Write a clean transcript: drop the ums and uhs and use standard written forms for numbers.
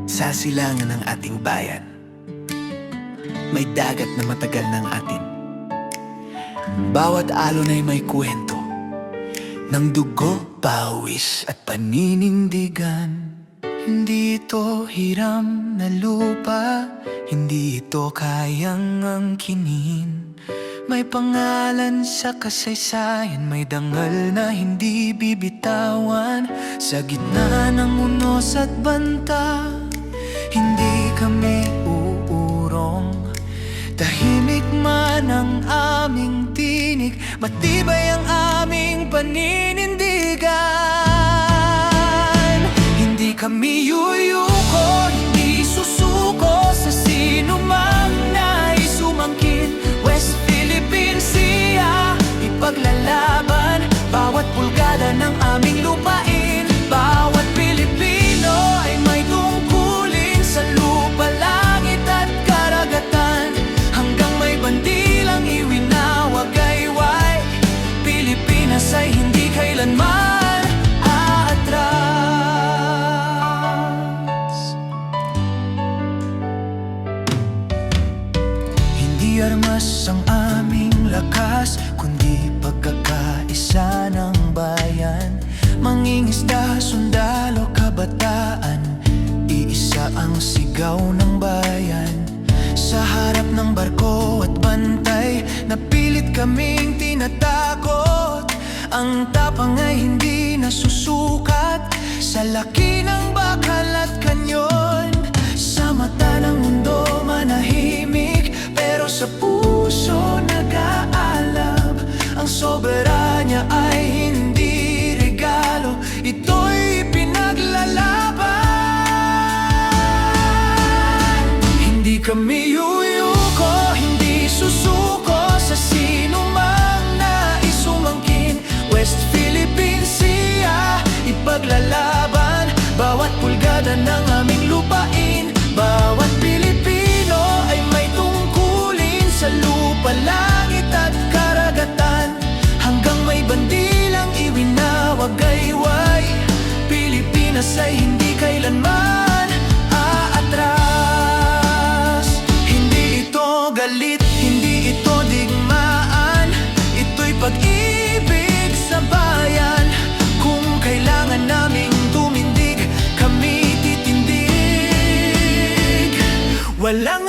Sa silangan ng ating bayan, may dagat na matagal ng atin. Bawat alon ay may kwento ng dugo, pawis at paninindigan. Hindi ito hiram na lupa, hindi ito kayang angkinin. May pangalan sa kasaysayan, may dangal na hindi bibitawan. Sa gitna ng unos at banta, hindi kami uurong. Tahimik man ang aming tinig, matibay ang aming paninindigan. Hindi kami yuyuko, hindi susuko sa sino mang nais umangkin. West Philippine Sea, ipaglalaban bawat pulgada ng aming lupain. Bawat Pilipino ay may tungkulin sa lupa, langit at karagatan. Hanggang may bandilang iwinawagayway, Pilipinas ay hindi kailanman aatras. Hindi armas ang aming lakas, kundi pagkakaisa ng bayan. Mangingisda, sundalo, kabataan, iisa ang sigaw ng bayan. Sa harap ng barko at bantay, napilit kaming tinatakot. Ang tapang ay hindi nasusukat sa laki ng bakal at kanyon. Sa mata ng mundo manahimik, pero sa puso nag-aalab. Ang soberanya ay hindi regalo, ito'y pinaglalaban. Hindi kami yuyuko, hindi susuko sa sino mang nais umangkin. West Philippine Sea, ipaglalaban bawat pulgada ng aming lupain. Bawat Pilipino ay may tungkulin sa lupa, langit at karagatan. Hanggang may bandilang iwinawagayway, Pilipinas ay hindi kailanman aatras. Hindi ito galit, hindi ito digmaan, ito'y pag-ibig sa bayan. Kung kailangan naming tumindig, kami titindig. Walang